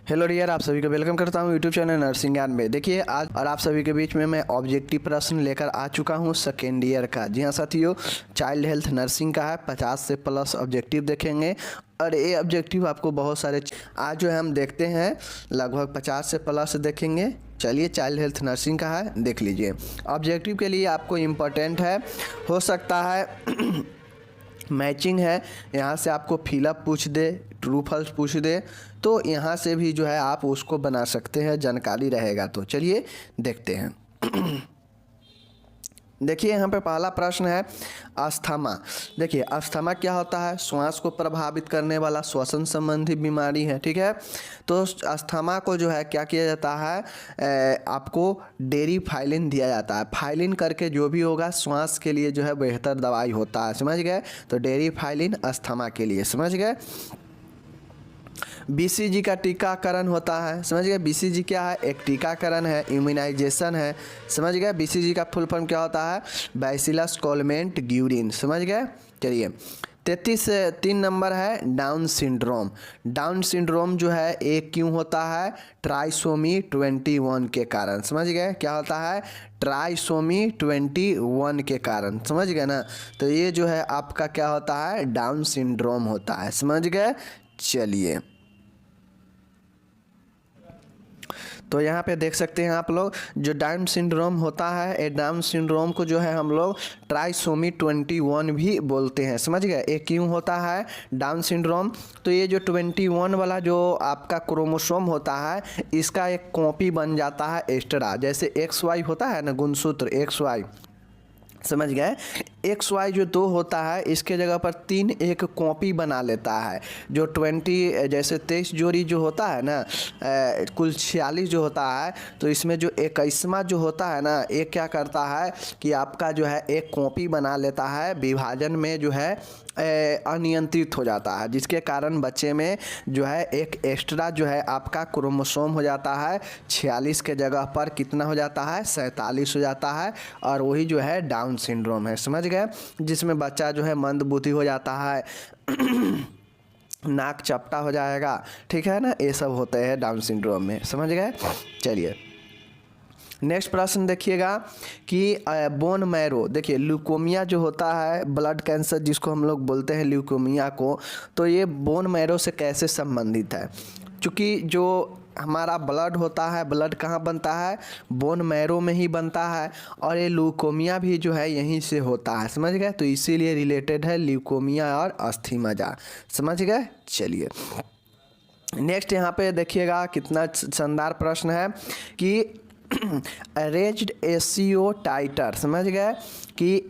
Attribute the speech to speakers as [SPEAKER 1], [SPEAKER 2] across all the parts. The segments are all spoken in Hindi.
[SPEAKER 1] हेलो डियर, आप सभी को वेलकम करता हूं यूट्यूब चैनल नर्सिंग ज्ञान में। देखिए आज और आप सभी के बीच में मैं ऑब्जेक्टिव प्रश्न लेकर आ चुका हूं सेकेंड ईयर का। जी हाँ साथियों, चाइल्ड हेल्थ नर्सिंग का है। 50 से प्लस ऑब्जेक्टिव देखेंगे और ये ऑब्जेक्टिव आपको बहुत सारे आज जो है हम देखते हैं लगभग 50 से प्लस देखेंगे। चलिए, चाइल्ड हेल्थ नर्सिंग का है, देख लीजिए। ऑब्जेक्टिव के लिए आपको इम्पोर्टेंट है, हो सकता है मैचिंग है, यहाँ से आपको फिलअप पूछ दे, ट्रू फॉल्स पूछ दे, तो यहाँ से भी जो है आप उसको बना सकते हैं, जानकारी रहेगा तो। चलिए देखते हैं। देखिए यहाँ पे पहला प्रश्न है अस्थमा। देखिए अस्थमा क्या होता है? श्वास को प्रभावित करने वाला श्वसन संबंधी बीमारी है, ठीक है। तो अस्थमा को जो है क्या किया जाता है, आपको डेरिफाइलिन दिया जाता है। फाइलिन करके जो भी होगा श्वास के लिए जो है बेहतर दवाई होता है, समझ गए। तो डेरिफाइलिन अस्थमा के लिए, समझ गए। बीसीजी का टीकाकरण होता है, समझ गए। बीसीजी क्या है? एक टीकाकरण है, इम्यूनाइजेशन है, समझ गए। बीसीजी का फुल फॉर्म क्या होता है? बैसिलस कोलमेंट ग्यूरिन, समझ गए। चलिए 3 नंबर है डाउन सिंड्रोम। डाउन सिंड्रोम जो है एक क्यों होता है? ट्राइसोमी 21 के कारण, समझ गए। क्या होता है? ट्राइसोमी 21 के कारण, समझ गए ना। तो ये जो है आपका क्या होता है? डाउन सिंड्रोम होता है, समझ गए। चलिए तो यहाँ पे देख सकते हैं आप लोग, जो डाउन सिंड्रोम होता है, ये डाउन सिंड्रोम को जो है हम लोग ट्राइसोमी 21 भी बोलते हैं, समझ गए। ये क्यों होता है डाउन सिंड्रोम? तो ये जो 21 वाला जो आपका क्रोमोसोम होता है, इसका एक कॉपी बन जाता है एक्स्ट्रा। जैसे XY होता है ना, गुणसूत्र XY, समझ गए। XY जो 2 होता है, इसके जगह पर 3 एक कॉपी बना लेता है। जो 20 जैसे 23 जोड़ी जो होता है ना, कुल 46 जो होता है, तो इसमें जो 21वां जो होता है ना, ये क्या करता है कि आपका जो है एक कॉपी बना लेता है, विभाजन में जो है अनियंत्रित हो जाता है, जिसके कारण बच्चे में जो है एक एक्स्ट्रा जो है आपका क्रोमोसोम हो जाता है। 46 के जगह पर कितना हो जाता है? 47 हो जाता है। और वही जो है डाउन सिंड्रोम है, समझ गए। जिसमें बच्चा जो है मंदबुद्धि हो जाता है, नाक चपटा हो जाएगा, ठीक है ना। ये सब होते हैं डाउन सिंड्रोम में, समझ गए। चलिए नेक्स्ट प्रश्न देखिएगा कि बोन मैरो। देखिए ल्यूकोमिया जो होता है, ब्लड कैंसर जिसको हम लोग बोलते हैं ल्यूकोमिया को, तो ये बोन मैरो से कैसे संबंधित है? क्योंकि जो हमारा ब्लड होता है, ब्लड कहाँ बनता है? बोन मैरो में ही बनता है। और ये ल्यूकोमिया भी जो है यहीं से होता है, समझ गए। तो इसीलिए रिलेटेड है ल्यूकोमिया और अस्थमा, समझ गए। चलिए नेक्स्ट यहाँ पे देखिएगा कितना शानदार प्रश्न है कि अरेंज्ड एसओ टाइटर, समझ गए कि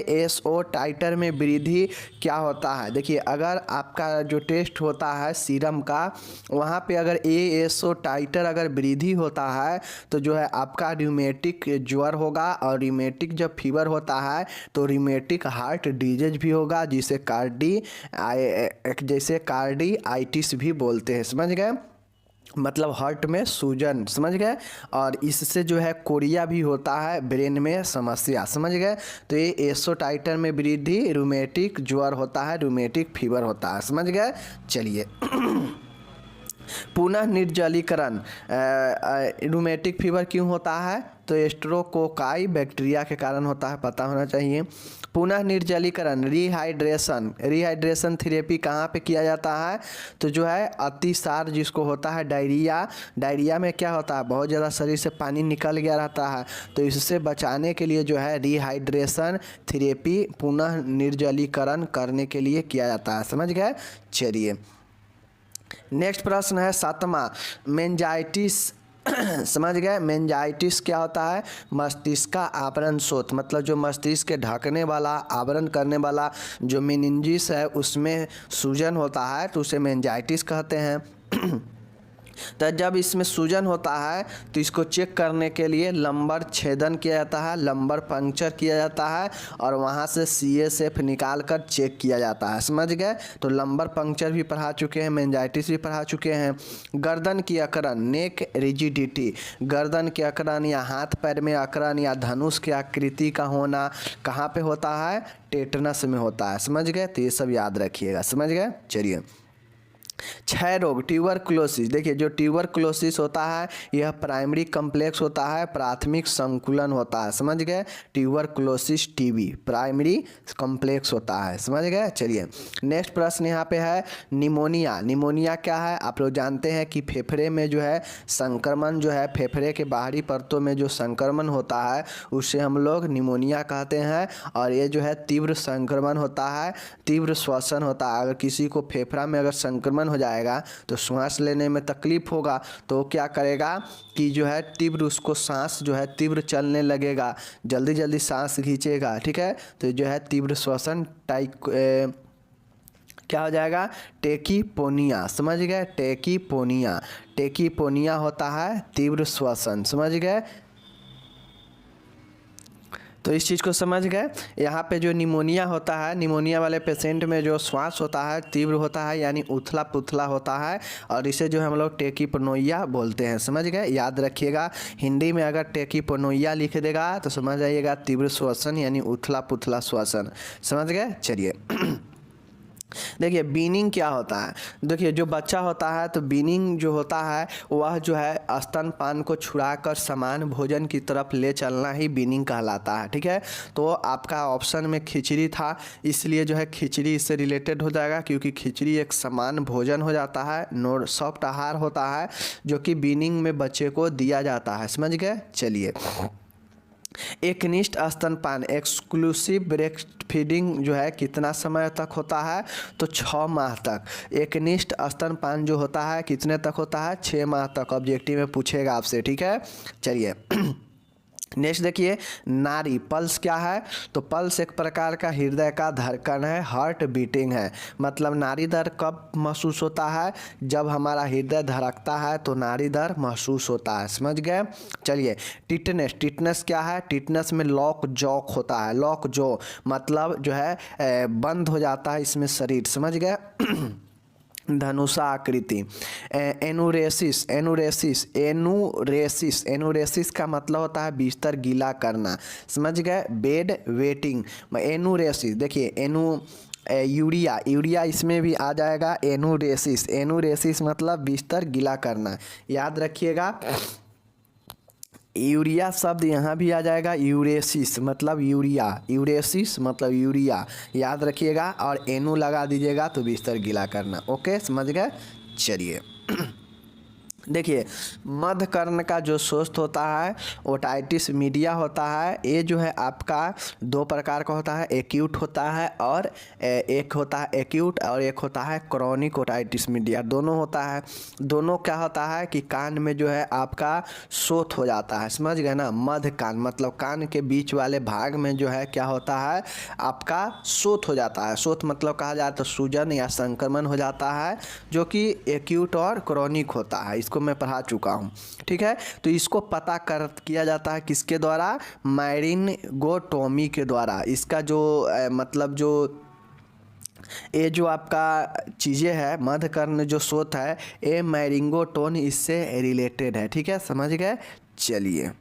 [SPEAKER 1] एसओ टाइटर में वृद्धि क्या होता है? देखिए अगर आपका जो टेस्ट होता है सीरम का, वहाँ पे अगर एसओ टाइटर अगर वृद्धि होता है, तो जो है आपका रिमेटिक ज्वर होगा। और रिमेटिक जब फीवर होता है तो रिमेटिक हार्ट डिजीज भी होगा, जिसे कार्डियाइटिस भी बोलते हैं, समझ गए। मतलब हार्ट में सूजन, समझ गए। और इससे जो है कोरिया भी होता है, ब्रेन में समस्या, समझ गए। तो ये एसो टाइटर में वृद्धि, रूमेटिक ज्वर होता है, रूमेटिक फीवर होता है, समझ गए। चलिए पुनः निर्जलीकरण, रूमेटिक फीवर क्यों होता है? तो स्ट्रेप्टोकोकाई बैक्टीरिया के कारण होता है, पता होना चाहिए। पुनः निर्जलीकरण, रिहाइड्रेशन थेरेपी कहाँ पे किया जाता है? तो जो है अतिसार जिसको होता है, डायरिया में क्या होता है? बहुत ज़्यादा शरीर से पानी निकल गया रहता है, तो इससे बचाने के लिए जो है रिहाइड्रेशन थेरेपी, पुनः निर्जलीकरण करने के लिए किया जाता है, समझ गए। चलिए नेक्स्ट प्रश्न है 7वां, मेनिंजाइटिस। समझ गए। मेनिंजाइटिस क्या होता है? मस्तिष्क का आवरण शोथ, मतलब जो मस्तिष्क के ढकने वाला, आवरण करने वाला जो मेनिंजिस है, उसमें सूजन होता है, तो उसे मेनिंजाइटिस कहते हैं। तो जब इसमें सूजन होता है तो इसको चेक करने के लिए लंबर छेदन किया जाता है, लंबर पंक्चर किया जाता है, और वहाँ से CSF निकाल कर चेक किया जाता है, समझ गए। तो लंबर पंक्चर भी पढ़ा चुके हैं, मेनिंजाइटिस भी पढ़ा चुके हैं। गर्दन की अकड़न, नेक रिजिडिटी, गर्दन के अकड़न या हाथ पैर में अकड़न या धनुष की आकृति का होना कहाँ पे होता है? टेटनस में होता है, समझ गए। तो ये सब याद रखिएगा, समझ गए। चलिए क्षय रोग ट्यूबरक्लोसिस, देखिए जो ट्यूबरक्लोसिस होता है यह प्राइमरी कम्प्लेक्स होता है, प्राथमिक संकुलन होता है, समझ गए। ट्यूबरक्लोसिस टीबी प्राइमरी कम्प्लेक्स होता है, समझ गए। चलिए नेक्स्ट प्रश्न यहाँ पे है निमोनिया। निमोनिया क्या है? आप लोग जानते हैं कि फेफड़े में जो है संक्रमण जो है, फेफड़े के बाहरी परतों में जो संक्रमण होता है उसे हम लोग निमोनिया कहते हैं। और ये जो है तीव्र संक्रमण होता है, तीव्र श्वसन होता है। अगर किसी को फेफड़ा में अगर संक्रमण हो जाएगा तो सांस लेने में तकलीफ होगा, तो क्या करेगा कि जो है तीव्र उसको सांस जो है तीव्र चलने लगेगा, जल्दी जल्दी सांस खींचेगा, ठीक है। तो जो है तीव्र श्वसन क्या हो जाएगा? टेकीपोनिया, समझ गए। टेकीपोनिया, टेकीपोनिया होता है तीव्र श्वसन, समझ गए। तो इस चीज़ को समझ गए। यहाँ पे जो निमोनिया होता है, निमोनिया वाले पेशेंट में जो श्वास होता है तीव्र होता है, यानी उथला पुथला होता है, और इसे जो हम लोग टेकीपोनिया बोलते हैं, समझ गए। याद रखिएगा, हिंदी में अगर टेकीपोनिया लिख देगा तो समझ जाइएगा तीव्र श्वसन यानी उथला पुथला श्वसन, समझ गए। चलिए देखिए बीनिंग क्या होता है। देखिए जो बच्चा होता है तो बीनिंग जो होता है वह जो है स्तनपान को छुड़ाकर समान भोजन की तरफ ले चलना ही बीनिंग कहलाता है, ठीक है। तो आपका ऑप्शन में खिचड़ी था, इसलिए जो है खिचड़ी इससे रिलेटेड हो जाएगा, क्योंकि खिचड़ी एक समान भोजन हो जाता है, सॉफ्ट आहार होता है जो कि बीनिंग में बच्चे को दिया जाता है, समझ गए। चलिए एकनिष्ठ स्तनपान एक्सक्लूसिव ब्रेस्ट फीडिंग जो है कितना समय तक होता है? तो 6 माह तक। एकनिष्ठ स्तनपान जो होता है कितने तक होता है? 6 माह तक। ऑब्जेक्टिव में पूछेगा आपसे, ठीक है। चलिए नेक्स्ट देखिए नाड़ी पल्स क्या है? तो पल्स एक प्रकार का हृदय का धड़कन है, हार्ट बीटिंग है। मतलब नाड़ी दर कब महसूस होता है? जब हमारा हृदय धड़कता है तो नाड़ी दर महसूस होता है, समझ गए। चलिए टिटनेस, टिटनेस क्या है? टिटनेस में लॉक जॉक होता है, लॉक जो मतलब जो है बंद हो जाता है इसमें शरीर, समझ गए। धनुषा आकृति। एनुरेसिस, एनुरेसिस, एनुरेसिस, एनुरेसिस का मतलब होता है बिस्तर गीला करना, समझ गए। Bed wetting. एनुरेसिस देखिए यूरिया, यूरिया इसमें भी आ जाएगा। एनुरेसिस, एनुरेसिस मतलब बिस्तर गीला करना, याद रखिएगा। यूरिया शब्द यहाँ भी आ जाएगा, यूरेसिस मतलब यूरिया, यूरेसिस मतलब यूरिया, याद रखिएगा। और एनु लगा दीजिएगा तो बिस्तर गीला करना, ओके, समझ गए। चलिए देखिए मध्य कर्ण का जो शोथ होता है ओटाइटिस मीडिया होता है। ये जो है आपका 2 प्रकार का होता है, एक्यूट होता है और एक होता है एक्यूट और एक होता है क्रॉनिक ओटाइटिस मीडिया, दोनों होता है। दोनों क्या होता है कि कान में जो है आपका शोथ हो जाता है, समझ गए ना। मध्य कान मतलब कान के बीच वाले भाग में जो है क्या होता है आपका शोथ हो जाता है। शोथ मतलब कहा जाए तो सूजन या संक्रमण हो जाता है, जो कि एक्यूट और क्रॉनिक होता है। को मैं पढ़ा चुका हूँ, ठीक है। तो इसको पता किया जाता है किसके द्वारा? मायरिंगोटोमी के द्वारा। इसका जो मतलब जो ये जो आपका चीज़ें है मध्य कर्ण जो शोथ है ये मायरिंगोटोन इससे रिलेटेड है, ठीक है, समझ गए। चलिए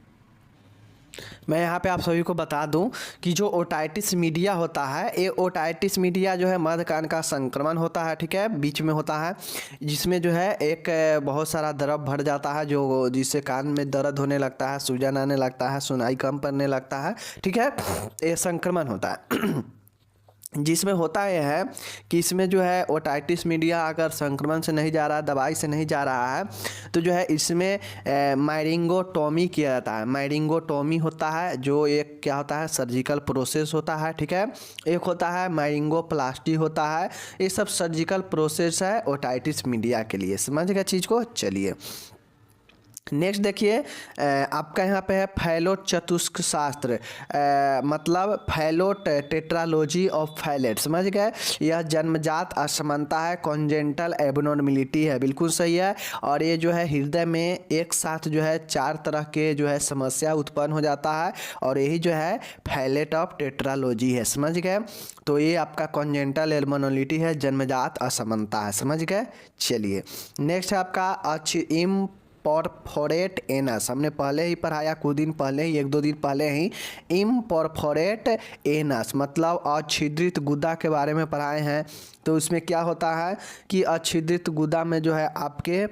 [SPEAKER 1] मैं यहाँ पे आप सभी को बता दूं कि जो ओटाइटिस मीडिया होता है ये ओटाइटिस मीडिया जो है मध्य कान का संक्रमण होता है, ठीक है, बीच में होता है, जिसमें जो है एक बहुत सारा द्रव भर जाता है जो जिससे कान में दर्द होने लगता है, सूजन आने लगता है, सुनाई कम पड़ने लगता है, ठीक है। ये संक्रमण होता है जिसमें होता यह है कि इसमें जो है ओटाइटिस मीडिया अगर संक्रमण से नहीं जा रहा है, दवाई से नहीं जा रहा है, तो जो है इसमें मायरिंगोटोमी किया जाता है। मायरिंगोटोमी होता है जो एक क्या होता है सर्जिकल प्रोसेस होता है, ठीक है। एक होता है मायरिंगोप्लास्टी होता है। ये सब सर्जिकल प्रोसेस है ओटाइटिस मीडिया के लिए, समझ गए चीज़ को। चलिए नेक्स्ट देखिए आपका यहाँ पे है फैलोट चतुष्क शास्त्र, मतलब फैलोट टेट्रालॉजी ऑफ फैलेट, समझ गए। यह जन्मजात असमानता है, कॉन्जेंटल एबनॉर्मेलिटी है, बिल्कुल सही है। और ये जो है हृदय में एक साथ जो है 4 तरह के जो है समस्या उत्पन्न हो जाता है और यही जो है फैलेट ऑफ टेट्रालॉजी है, समझ गए। तो ये आपका कॉन्जेंटल एबनॉर्मेलिटी है, जन्मजात असमानता है, समझ गए। चलिए नेक्स्ट है आपका इम्परफोरेट एनस, हमने पहले ही पढ़ाया, कुछ दिन पहले ही, 1-2 दिन पहले ही इम्परफोरेट एनस मतलब अच्छिद्रित गुदा के बारे में पढ़ाए हैं। तो उसमें क्या होता है कि अच्छिद्रित गुदा में जो है आपके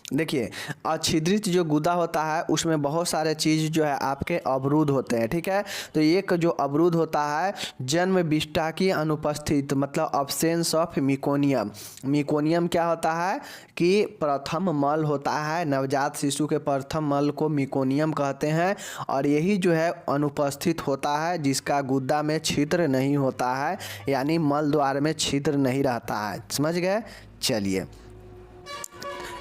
[SPEAKER 1] देखिए अच्छिद्रित जो गुदा होता है उसमें बहुत सारे चीज़ जो है आपके अवरुद्ध होते हैं, ठीक है। तो एक जो अवरुद्ध होता है जन्म विष्ठा की अनुपस्थित मतलब अब्सेंस ऑफ मिकोनियम। मिकोनियम क्या होता है कि प्रथम मल होता है, नवजात शिशु के प्रथम मल को मिकोनियम कहते हैं, और यही जो है अनुपस्थित होता है जिसका गुदा में छिद्र नहीं होता है, यानी मल द्वार में छिद्र नहीं रहता है। समझ गए? चलिए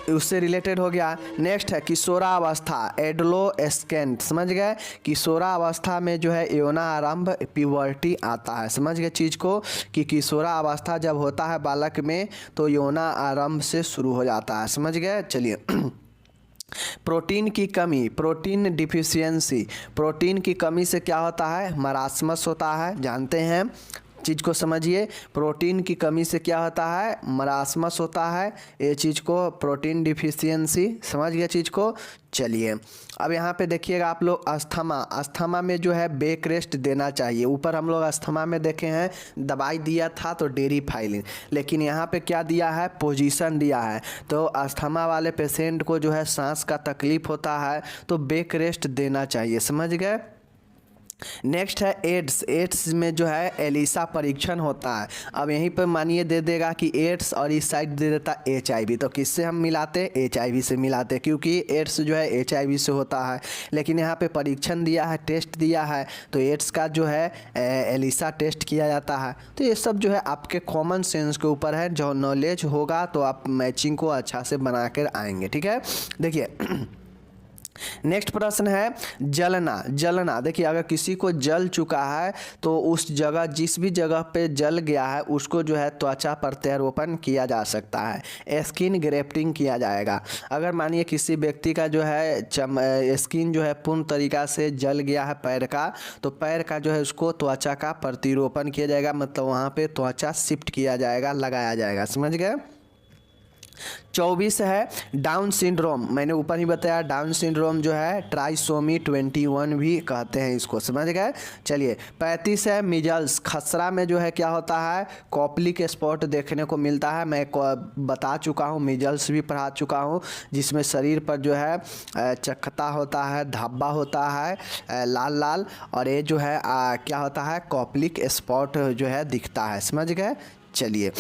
[SPEAKER 1] उससे रिलेटेड हो गया। नेक्स्ट है किशोरावस्था, एडोलेसेंट, समझ गए। किशोरावस्था में जो है यौनारंभ प्यूबर्टी आता है। समझ गए चीज़ को कि किशोरावस्था जब होता है बालक में तो यौनारंभ से शुरू हो जाता है। समझ गए? चलिए प्रोटीन की कमी, प्रोटीन डिफिशियंसी, प्रोटीन की कमी से क्या होता है? मरासमस होता है, जानते हैं चीज़ को समझिए। प्रोटीन की कमी से क्या होता है? मरासमस होता है, ये चीज़ को प्रोटीन डिफिशियंसी, समझ गया चीज़ को। चलिए अब यहाँ पे देखिएगा आप लोग अस्थमा, अस्थमा में जो है बेक रेस्ट देना चाहिए। ऊपर हम लोग अस्थमा में देखे हैं दवाई दिया था तो डेरिफाइलिन, लेकिन यहाँ पे क्या दिया है? पोजीशन दिया है। तो अस्थमा वाले पेशेंट को जो है सांस का तकलीफ होता है तो बेक रेस्ट देना चाहिए। समझ गए? नेक्स्ट है एड्स, एड्स में जो है एलिसा परीक्षण होता है। अब यहीं पर मानिए दे देगा कि एड्स और इस साइड दे देता HIV, तो किससे हम मिलाते? HIV से मिलाते, क्योंकि एड्स जो है HIV से होता है। लेकिन यहाँ पे परीक्षण दिया है, टेस्ट दिया है, तो एड्स का जो है एलिसा टेस्ट किया जाता है। तो ये सब जो है आपके कॉमन सेंस के ऊपर है, जो नॉलेज होगा तो आप मैचिंग को अच्छा से बना कर आएंगे, ठीक है। देखिए नेक्स्ट प्रश्न है जलना, जलना। देखिए अगर किसी को जल चुका है तो उस जगह, जिस भी जगह पे जल गया है उसको जो है त्वचा प्रत्यारोपण किया जा सकता है, स्किन ग्रेफ्टिंग किया जाएगा। अगर मानिए किसी व्यक्ति का जो है स्किन जो है पूर्ण तरीका से जल गया है पैर का, तो पैर का जो है उसको त्वचा का प्रतिरोपण किया जाएगा, मतलब वहाँ पे त्वचा शिफ्ट किया जाएगा, लगाया जाएगा। समझ गए? 24 है डाउन सिंड्रोम, मैंने ऊपर ही बताया डाउन सिंड्रोम जो है ट्राइसोमी 21 भी कहते हैं इसको। समझ गए? चलिए 35 है मिजल्स, खसरा में जो है क्या होता है? कॉपलिक स्पॉट देखने को मिलता है। मैं बता चुका हूँ, मिजल्स भी पढ़ा चुका हूँ, जिसमें शरीर पर जो है चकत्ता होता है, धब्बा होता है लाल लाल, और ये जो है क्या होता है? कॉपलिक स्पॉट जो है दिखता है। समझ गए? चलिए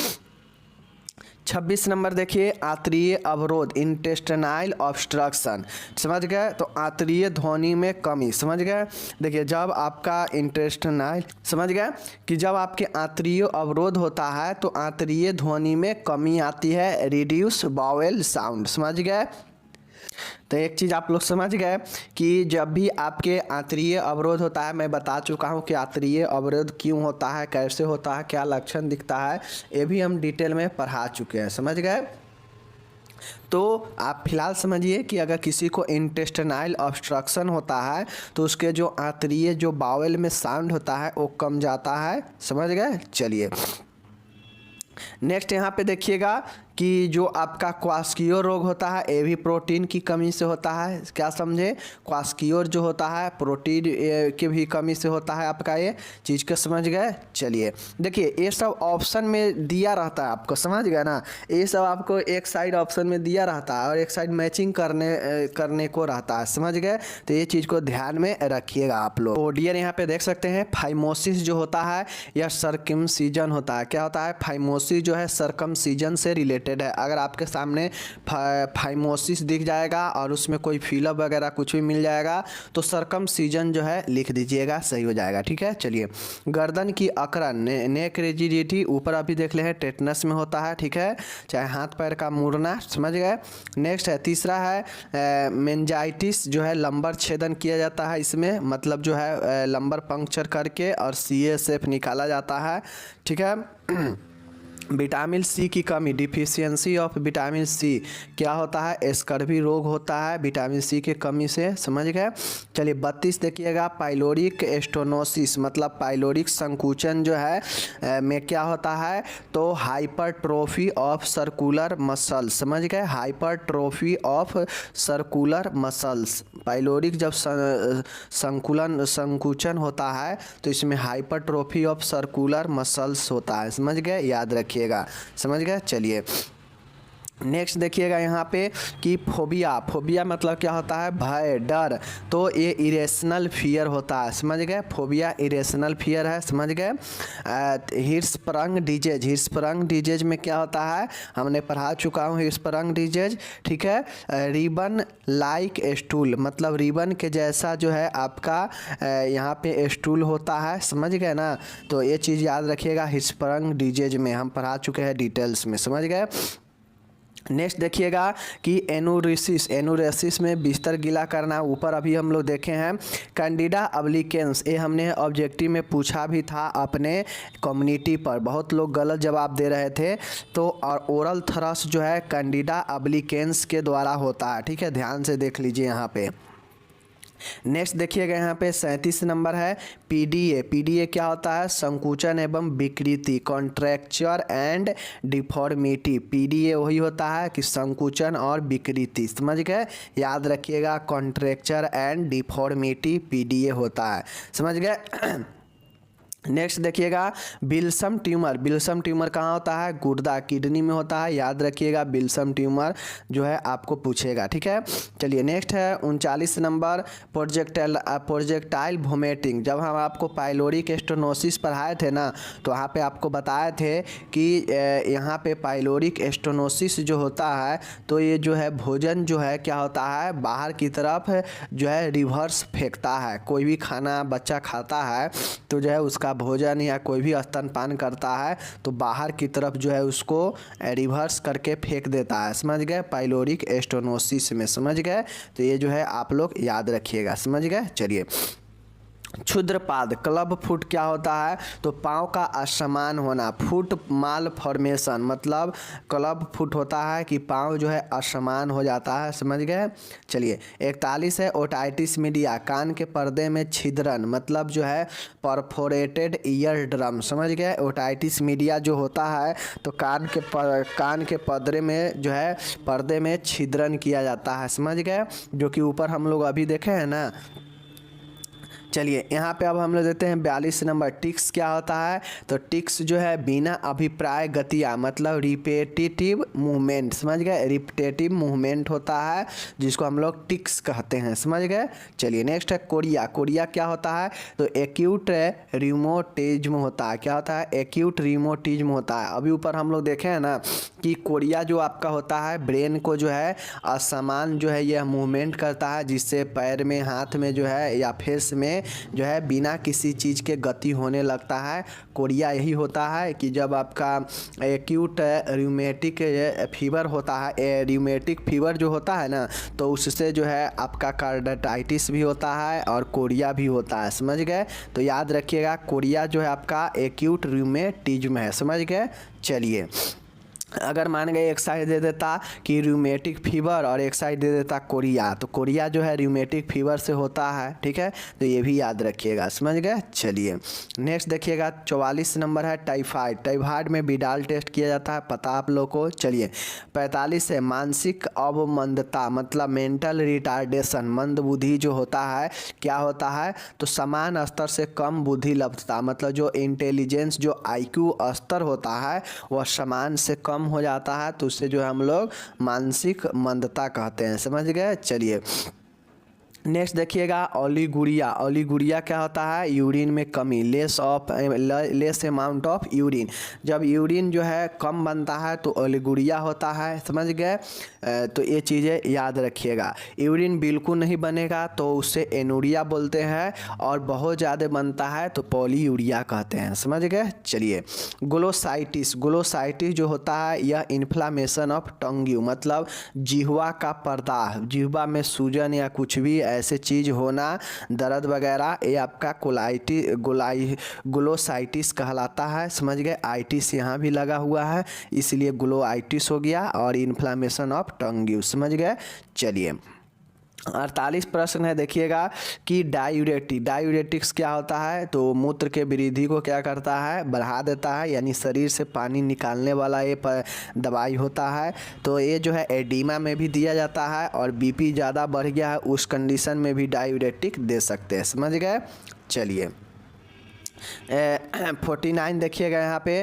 [SPEAKER 1] 26 नंबर देखिए आंतरीय अवरोध, इंटेस्टाइनल ऑब्स्ट्रक्शन। समझ गए? तो आंतरीय ध्वनि में कमी। समझ गए? देखिए जब आपका इंटेस्टाइनल, समझ गए कि जब आपके आंतरीय अवरोध होता है तो आंतरीय ध्वनि में कमी आती है, रिड्यूस वावेल साउंड। समझ गए? तो एक चीज़ आप लोग समझ गए कि जब भी आपके आंतरीय अवरोध होता है, मैं बता चुका हूँ कि आंतरीय अवरोध क्यों होता है, कैसे होता है, क्या लक्षण दिखता है, ये भी हम डिटेल में पढ़ा चुके हैं। समझ गए? तो आप फिलहाल समझिए कि अगर किसी को इंटेस्टाइनल ऑब्स्ट्रक्शन होता है तो उसके जो आंतरीय जो बाउल में साउंड होता है वो कम जाता है। समझ गए? चलिए नेक्स्ट यहाँ पे देखिएगा कि जो आपका क्वास्कियोर रोग होता है ये भी प्रोटीन की कमी से होता है। क्या समझे? क्वास्कियोर जो होता है प्रोटीन की भी कमी से होता है आपका, ये चीज़ को समझ गए? चलिए देखिए ये सब ऑप्शन में दिया रहता है आपको, समझ गए ना? ये सब आपको एक साइड ऑप्शन में दिया रहता है और एक साइड मैचिंग करने को रहता है। समझ गए? तो ये चीज़ को ध्यान में रखिएगा आप लोग। तो डियर यहाँ पे देख सकते हैं फाइमोसिस जो होता है या सर्कमसीजन होता है। क्या होता है? फाइमोसिस जो है सर्कमसीजन से रिलेटेड है। अगर आपके सामने फाइमोसिस दिख जाएगा और उसमें कोई फिलअप वगैरह कुछ भी मिल जाएगा तो सर्कमसीजन जो है लिख दीजिएगा, सही हो जाएगा। ठीक है? चलिए गर्दन की अकड़न, नेक रिजिडिटी, ऊपर अभी देख ले हैं टेटनस में होता है। ठीक है? चाहे हाथ पैर का मुड़ना। समझ गए? नेक्स्ट है तीसरा है मेनिंजाइटिस, जो है लंबर छेदन किया जाता है इसमें, मतलब जो है लंबर पंक्चर करके और CSF निकाला जाता है। ठीक है? विटामिन सी की कमी, डिफिशियंसी ऑफ विटामिन सी क्या होता है, स्कर्वी रोग होता है विटामिन सी की कमी से, समझ गए। चलिए 32 देखिएगा, पाइलोरिक स्टेनोसिस मतलब पाइलोरिक संकुचन जो है में क्या होता है, तो हाइपरट्रोफी ऑफ सर्कुलर मसल्स, समझ गए, hypertrophy of circular muscles. Pyloric जब संकुचन होता है तो इसमें हाइपरट्रोफी ऑफ सर्कुलर मसल्स होता है, समझ गए, याद रखिएगा, समझ गए। चलिए नेक्स्ट देखिएगा यहाँ पे कि फोबिया, फोबिया मतलब क्या होता है, भय, डर, तो ये इरेशनल फियर होता है, समझ गए, फोबिया इरेशनल फियर है, समझ गए। हिर्सप्रंग डिजीज, हिर्सप्रंग डिजीज में क्या होता है, हमने पढ़ा चुका हूँ हिर्सप्रंग डिजीज, ठीक है। रिबन लाइक स्टूल मतलब रिबन के जैसा जो है आपका यहाँ पे स्टूल होता है, समझ गए ना, तो ये चीज़ याद रखिएगा, हिर्सप्रंग डिजीज में हम पढ़ा चुके हैं डिटेल्स में, समझ गए। नेक्स्ट देखिएगा कि एनुरेसिस, एनुरेसिस में बिस्तर गीला करना, ऊपर अभी हम लोग देखे हैं। कैंडिडा अब्लिकेंस, ये हमने ऑब्जेक्टिव में पूछा भी था अपने कम्युनिटी पर, बहुत लोग गलत जवाब दे रहे थे, तो और ओरल थ्रस जो है कैंडिडा अब्लिकेंस के द्वारा होता है, ठीक है, ध्यान से देख लीजिए यहाँ पे। नेक्स्ट देखिएगा यहाँ पे 37 नंबर है पीडीए, पीडीए क्या होता है, संकुचन एवं विकृति, कॉन्ट्रैक्चर एंड डिफॉर्मिटी, पीडीए वही होता है कि संकुचन और विकृति, समझ गए, याद रखिएगा, कॉन्ट्रैक्चर एंड डिफॉर्मिटी पीडीए होता है, समझ गए। नेक्स्ट देखिएगा बिल्सम ट्यूमर, बिल्सम ट्यूमर कहाँ होता है, गुर्दा किडनी में होता है, याद रखिएगा, बिल्सम ट्यूमर जो है आपको पूछेगा, ठीक है। चलिए नेक्स्ट है 39 नंबर प्रोजेक्टाइल वोमिटिंग, जब हम आपको पाइलोरिक स्टेनोसिस पढ़ाए थे ना, तो वहाँ पे आपको बताए थे कि यहाँ पे पाइलोरिक स्टेनोसिस जो होता है, तो ये जो है भोजन जो है क्या होता है, बाहर की तरफ जो है रिवर्स फेंकता है, कोई भी खाना बच्चा खाता है तो जो है उसका भोजन या कोई भी स्तनपान करता है तो बाहर की तरफ जो है उसको रिवर्स करके फेंक देता है, समझ गए, पाइलोरिक स्टेनोसिस में, समझ गए, तो ये जो है आप लोग याद रखिएगा, समझ गए। चलिए क्षुद्रपाद, क्लब फुट क्या होता है, तो पाँव का असमान होना, फुट माल फॉर्मेशन मतलब क्लब फुट होता है कि पाँव जो है असमान हो जाता है, समझ गए। चलिए 41 है ओटाइटिस मीडिया, कान के पर्दे में छिद्रन मतलब जो है परफोरेटेड ईयर ड्रम, समझ गए, ओटाइटिस मीडिया जो होता है तो कान के पर्दे में जो है पर्दे में छिद्रन किया जाता है, समझ गए, जो कि ऊपर हम लोग अभी देखे हैं ना। चलिए यहाँ पे अब हम लोग देते हैं 42 नंबर टिक्स क्या होता है, तो टिक्स जो है बिना अभिप्राय गतियाँ मतलब रिपीटेटिव मूवमेंट, समझ गए, रिपीटेटिव मूवमेंट होता है जिसको हम लोग टिक्स कहते हैं, समझ गए। चलिए नेक्स्ट है कोरिया, कोरिया क्या होता है, तो एक्यूट रिमोटिज्म होता है, क्या होता है, एक्यूट रिमोटिज्म होता है। अभी ऊपर हम लोग देखे हैं ना कि कोरिया जो आपका होता है ब्रेन को जो है असमान जो है यह मूवमेंट करता है, जिससे पैर में, हाथ में जो है या फेस में जो है बिना किसी चीज़ के गति होने लगता है। कोरिया यही होता है कि जब आपका एक्यूट रूमेटिक फीवर होता है, रूमेटिक फीवर जो होता है ना, तो उससे जो है आपका कार्डिटाइटिस भी होता है और कोरिया भी होता है, समझ गए, तो याद रखिएगा कोरिया जो है आपका एक्यूट रूमेटिज्म है, समझ गए। चलिए अगर मान गए एक साइड दे देता कि रूमेटिक फीवर और एक साइड दे देता कोरिया, तो कोरिया जो है रूमेटिक फीवर से होता है, ठीक है, तो ये भी याद रखिएगा, समझ गए। चलिए नेक्स्ट देखिएगा 44 नंबर है टाइफाइड, टाइफाइड में बिडाल टेस्ट किया जाता है, पता आप लोग को। चलिए 45 है मानसिक अवमंदता मतलब मेंटल रिटार्डेशन, मंद बुद्धि जो होता है क्या होता है, तो समान स्तर से कम बुद्धि लब्धता मतलब जो इंटेलिजेंस जो IQ स्तर होता है वह समान से कम हो जाता है, तो उससे जो हम लोग मानसिक मंदता कहते हैं, समझ गए। चलिए नेक्स्ट देखिएगा ओलिगुरिया, ओलिगुरिया क्या होता है, यूरिन में कमी, लेस अमाउंट ऑफ यूरिन, जब यूरिन जो है कम बनता है तो ओलिगुरिया होता है, समझ गए, तो ये चीज़ें याद रखिएगा। यूरिन बिल्कुल नहीं बनेगा तो उससे एनुरिया बोलते हैं, और बहुत ज़्यादा बनता है तो पॉलीयूरिया कहते हैं, समझ गए। चलिए ग्लोसाइटिस, ग्लोसाइटिस जो होता है यह इन्फ्लामेशन ऑफ टंग्यू मतलब जिह्वा का पर्दा, जिह्वा में सूजन या कुछ भी ऐसे चीज़ होना, दर्द वगैरह, ये आपका ग्लोसाइटिस कहलाता है। समझ गए, आइटिस यहाँ भी लगा हुआ है इसलिए ग्लोआइटिस हो गया, और इन्फ्लामेशन ऑफ टंग। समझ गए। चलिए 48 प्रश्न है, देखिएगा कि डायूरेटिक्स क्या होता है। तो मूत्र के वृद्धि को क्या करता है, बढ़ा देता है, यानी शरीर से पानी निकालने वाला ये दवाई होता है। तो ये जो है एडिमा में भी दिया जाता है, और बीपी ज़्यादा बढ़ गया है उस कंडीशन में भी डायूरेटिक दे सकते हैं। समझ गए। चलिए 49 देखिएगा यहाँ पे,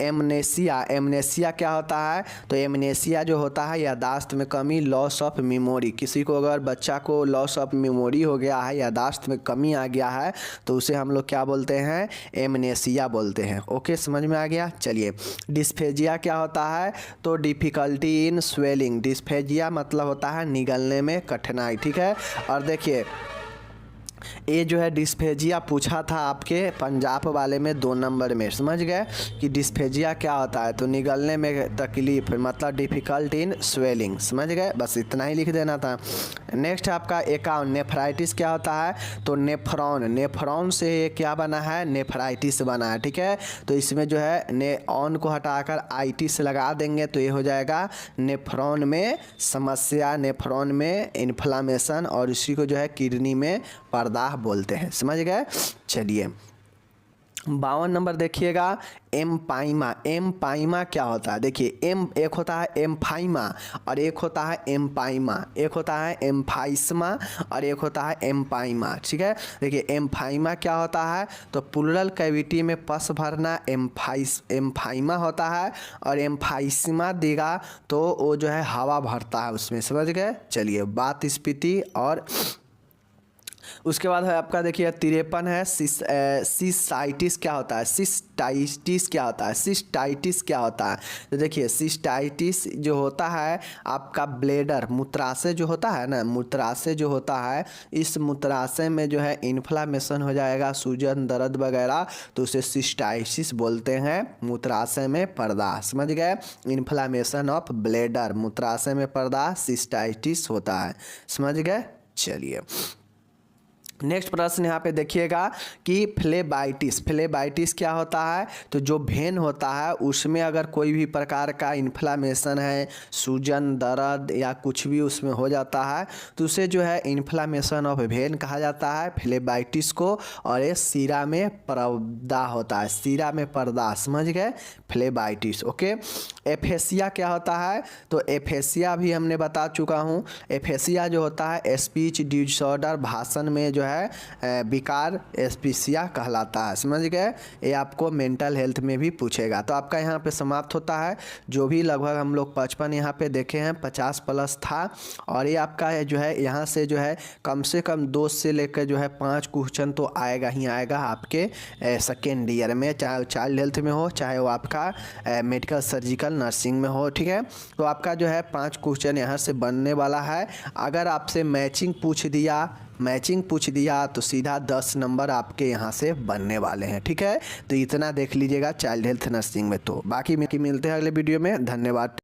[SPEAKER 1] एमनेसिया क्या होता है। तो एमनेसिया जो होता है यादाश्त में कमी, लॉस ऑफ मेमोरी। किसी को अगर बच्चा को लॉस ऑफ मेमोरी हो गया है, यादाश्त में कमी आ गया है, तो उसे हम लोग क्या बोलते हैं, एमनेसिया बोलते हैं। ओके, समझ में आ गया। चलिए डिस्फेजिया क्या होता है। तो डिफ़िकल्टी इन स्वेलिंग। डिस्फेजिया मतलब होता है निगलने में कठिनाई। ठीक है। और देखिए ये जो है डिस्फेजिया पूछा था आपके पंजाब वाले में 2 नंबर में। समझ गए कि डिस्फेजिया क्या होता है। तो निगलने में तकलीफ, मतलब डिफ़िकल्ट इन स्वेलिंग। समझ गए, बस इतना ही लिख देना था। नेक्स्ट आपका 51 नेफ्राइटिस क्या होता है। तो नेफ्रॉन से ये क्या बना है, नेफ्राइटिस बना है। ठीक है। तो इसमें जो है ऑन को हटाकर आइटिस लगा देंगे तो ये हो जाएगा नेफ्रॉन में समस्या, नेफ्रॉन में इन्फ्लामेशन, और इसी को जो है किडनी में पर्दाह बोलते हैं। समझ गए। चलिए 52 नंबर देखिएगा, एम्पाइमा क्या होता है। देखिए एक होता है एम्फाइमा और एक होता है एम्पाइमा, एक होता है एम्फाइस्मा और एक होता है एम्पाइमा। ठीक है। देखिए एम्फाइमा क्या होता है। तो प्लूरल कैविटी में पस भरना एम्फाइमा होता है, और एम्फाइस्मा देगा तो वो जो है हवा भरता है उसमें। समझ गए। चलिए बात स्फीति, और उसके बाद है आपका देखिए 53 है, सिस्टाइटिस क्या होता है। सिस्टाइटिस क्या होता है। सिस्टाइटिस क्या होता है। तो देखिए सिस्टाइटिस जो होता है आपका ब्लेडर, मूत्राशय जो होता है ना, मूत्राशय जो होता है, इस मूत्राशय में जो है इन्फ्लामेशन हो जाएगा, सूजन दर्द वगैरह, तो उसे सिस्टाइटिस बोलते हैं। मूत्राशय में पर्दाह। समझ गए। इन्फ्लामेशन ऑफ ब्लेडर, मूत्राशय में पर्दाह, सिस्टाइटिस होता है। समझ गए। चलिए नेक्स्ट प्रश्न यहाँ पे देखिएगा कि फ्लेबाइटिस क्या होता है। तो जो भेन होता है उसमें अगर कोई भी प्रकार का इन्फ्लामेशन है, सूजन दर्द या कुछ भी उसमें हो जाता है, तो उसे जो है इन्फ्लामेशन ऑफ भेन कहा जाता है, फ्लेबाइटिस को। और ये सीरा में पर्दा होता है, सीरा में पर्दा। समझ गए। फ्लेबाइटिस। ओके। एफेसिया क्या होता है। तो एफेसिया भी हमने बता चुका हूँ। एफेसिया जो होता है स्पीच डिसऑर्डर, भाषण में जो है विकार, एस्पीसिया कहलाता है। समझ गए। ये आपको मेंटल हेल्थ में भी पूछेगा। तो आपका यहाँ पे समाप्त होता है। जो भी लगभग हम लोग 55 यहाँ पे देखे हैं, 50+ था। और ये आपका जो है यहाँ से जो है कम से कम 2 से लेकर जो है 5 क्वेश्चन तो आएगा ही आएगा आपके सेकेंड ईयर में, चाहे वो चाइल्ड हेल्थ में हो, चाहे वो आपका मेडिकल सर्जिकल नर्सिंग में हो। ठीक है। तो आपका जो है 5 क्वेश्चन यहाँ से बनने वाला है। अगर आपसे मैचिंग पूछ दिया तो सीधा 10 नंबर आपके यहाँ से बनने वाले हैं। ठीक है। तो इतना देख लीजिएगा चाइल्ड हेल्थ नर्सिंग में। तो बाकी मिलते हैं अगले वीडियो में। धन्यवाद।